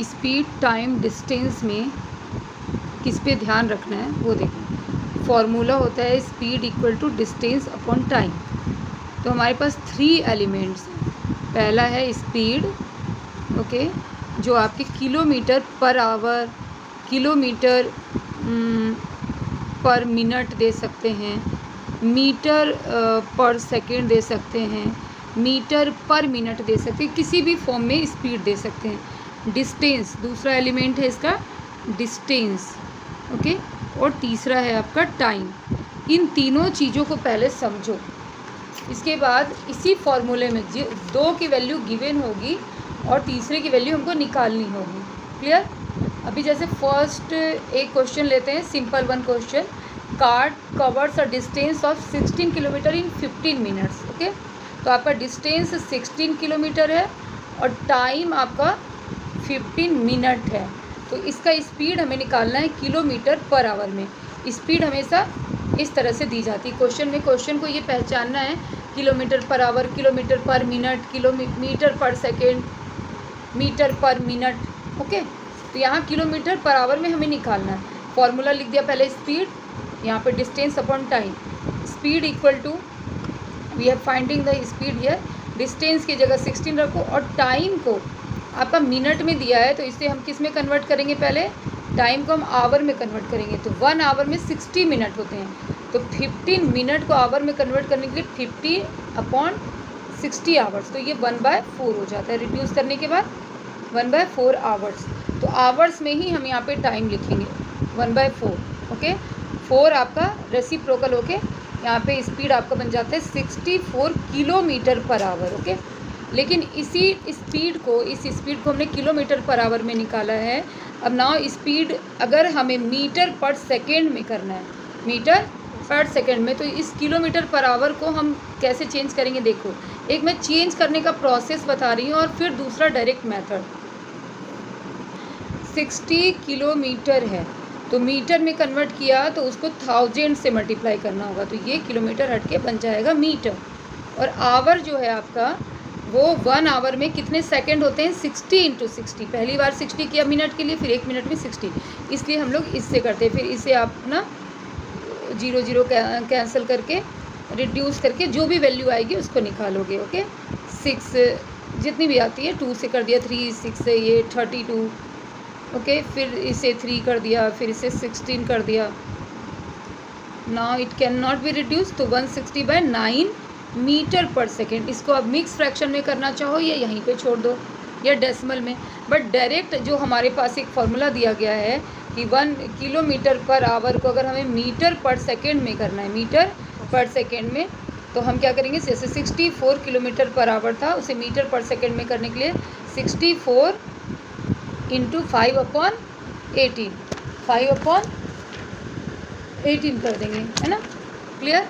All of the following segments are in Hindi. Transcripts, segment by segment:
स्पीड टाइम डिस्टेंस में किस पे ध्यान रखना है वो देखें। फॉर्मूला होता है speed equal to distance upon time. तो हमारे पास 3 एलिमेंट्स हैं। पहला है स्पीड, ओके, जो आपके kilometre per hour, kilometre per minute दे सकते हैं, मीटर पर सेकेंड दे सकते हैं, मीटर पर मिनट दे सकते हैं, किसी भी फॉर्म में स्पीड दे सकते हैं। डिस्टेंस दूसरा एलिमेंट है इसका, डिस्टेंस, ओके, और तीसरा है आपका टाइम। इन तीनों चीज़ों को पहले समझो। इसके बाद इसी फॉर्मूले में 2 की वैल्यू गिवन होगी और तीसरे की वैल्यू हमको निकालनी होगी। क्लियर? अभी जैसे फर्स्ट एक क्वेश्चन लेते हैं, simple one question. Car covers a distance of 16 kilometre in 15 minutes. Okay, तो आपका डिस्टेंस 16 किलोमीटर है और टाइम आपका 15 मिनट है। तो इसका स्पीड हमें निकालना है किलोमीटर पर आवर में। स्पीड हमेशा इस तरह से दी जाती है क्वेश्चन में। क्वेश्चन को ये पहचानना है, kilometre per hour, kilometre per minute, kilometre per second, metre per minute. Okay, तो यहाँ किलोमीटर पर आवर में हमें निकालना है। फॉर्मूला लिख दिया पहले स्पीड, यहाँ पे distance upon time. Speed equal to, we are finding the speed here, distance की जगह 16 रखो और टाइम को आपका मिनट में दिया है, तो इसे हम किस में कन्वर्ट करेंगे? पहले टाइम को हम आवर में कन्वर्ट करेंगे। तो 1 आवर में 60 मिनट होते हैं, तो 15 मिनट को आवर में कन्वर्ट करने के लिए 50/60 आवर्स, तो ये 1/4 हो जाता है। रिड्यूस करने के बाद 1/4 आवर्स। तो आवर्स में ही हम यहाँ पे टाइम लिखेंगे 1/4। ओके, 4 आपका रेसिप्रोकल होके यहाँ पे स्पीड आपका बन जाता है 64 किलोमीटर पर आवर। ओके, लेकिन इसी स्पीड को, इस स्पीड को हमने किलोमीटर पर आवर में निकाला है। अब नाउ स्पीड अगर हमें मीटर पर सेकेंड में करना है, मीटर पर सेकेंड में, तो इस किलोमीटर पर आवर को हम कैसे चेंज करेंगे? देखो, एक मैं चेंज करने का प्रोसेस बता रही हूँ और फिर दूसरा डायरेक्ट मेथड। 60 किलोमीटर है तो मीटर में कन्वर्ट किया तो उसको 1000 से मल्टीप्लाई करना होगा, तो ये किलोमीटर हट के बन जाएगा मीटर। और आवर जो है आपका, वो 1 आवर में कितने सेकंड होते हैं? 60 × 60। पहली बार 60 किया मिनट के लिए, फिर 1 मिनट में 60, इसलिए हम लोग इससे करते हैं। फिर इसे आप ना 0 कैंसिल करके, रिड्यूस करके जो भी वैल्यू आएगी उसको निकालोगे। ओके, 6 जितनी भी आती है, 2 से कर दिया, 3, 6 से ये 32। ओके, फिर इसे 3 कर दिया, फिर इसे 16 कर दिया। Now it can not be reduce, तो 160/9 मीटर पर सेकेंड। इसको अब मिक्स फ्रैक्शन में करना चाहो या यहीं पे छोड़ दो या डेसिमल में, बट डायरेक्ट जो हमारे पास एक फॉर्मूला दिया गया है कि 1 किलोमीटर पर आवर को अगर हमें मीटर पर सेकेंड में करना है, मीटर पर सेकेंड में, तो हम क्या करेंगे? जैसे 64 किलोमीटर पर आवर था, उसे मीटर पर सेकेंड में करने के लिए 64 × 5/18, 5/18 कर देंगे, है ना? क्लियर?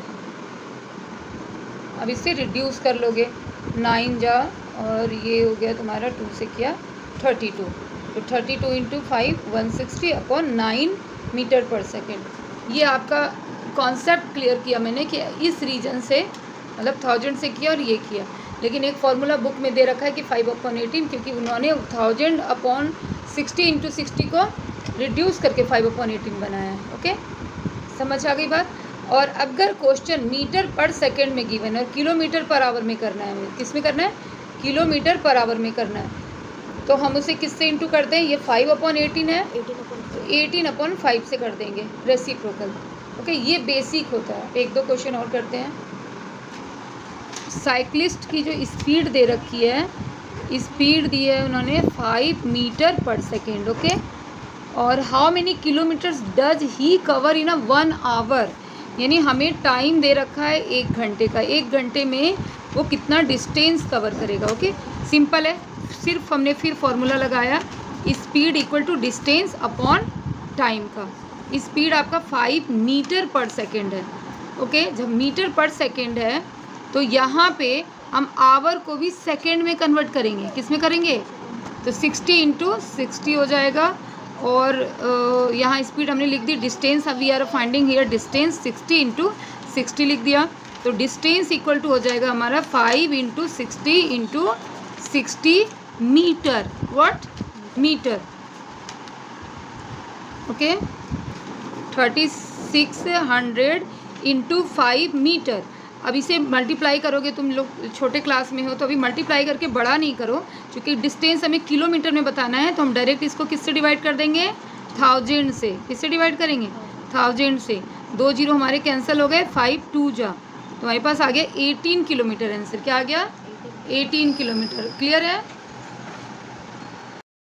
अब इसे रिड्यूस कर लोगे, 9 जा, और ये हो गया तुम्हारा 2 से किया 32, तो 32 × 5 160/9 मीटर पर सेकेंड। ये आपका कॉन्सेप्ट क्लियर किया मैंने कि इस रीजन से, मतलब 1000 से किया और ये किया। लेकिन एक फार्मूला बुक में दे रखा है कि 5/18, क्योंकि उन्होंने 1000/60 × 60 को रिड्यूस करके 5/18 बनाया है। ओके, समझ आ गई बात? और अगर क्वेश्चन मीटर पर सेकेंड में गिवन है और किलोमीटर पर आवर में करना है, किस में करना है? किलोमीटर पर आवर में करना है, तो हम उसे किससे इंटू कर दें? ये 5/18 है, तो 18/5 से कर देंगे, रेसिप्रोकल। ओके, ये बेसिक होता है। 1-2 क्वेश्चन और करते हैं। साइक्लिस्ट की जो स्पीड दे रखी है, स्पीड दी है उन्होंने 5 मीटर पर सेकेंड। ओके, और how many kilometres does he cover in 1 hour, यानी हमें टाइम दे रखा है 1 घंटे का, 1 घंटे में वो कितना डिस्टेंस कवर करेगा। ओके, सिंपल है, सिर्फ हमने फिर फॉर्मूला लगाया, speed equal to distance upon time का। स्पीड आपका 5 मीटर पर सेकेंड है। ओके, जब मीटर पर सेकेंड है तो यहाँ पे हम आवर को भी सेकेंड में कन्वर्ट करेंगे। किस में करेंगे? तो 60 × 60 हो जाएगा, और यहाँ स्पीड हमने लिख दी, डिस्टेंस अब we are finding here distance 60 × 60 लिख दिया, तो डिस्टेंस इक्वल टू हो जाएगा हमारा 5 × 60 × 60 metre. What? Metre. Okay, 3600 into 5 metre. अब इसे मल्टीप्लाई करोगे, तुम लोग छोटे क्लास में हो तो अभी मल्टीप्लाई करके बड़ा नहीं करो, क्योंकि डिस्टेंस हमें किलोमीटर में बताना है, तो हम डायरेक्ट इसको किससे डिवाइड कर देंगे, 1000 से। किससे डिवाइड करेंगे, 1000 से। 2 जीरो हमारे कैंसिल हो गए, 5 2 जा, तो हमारे पास आ गया 18 किलोमीटर आंसर। क्या आ गया, 18 किलोमीटर। क्लियर है।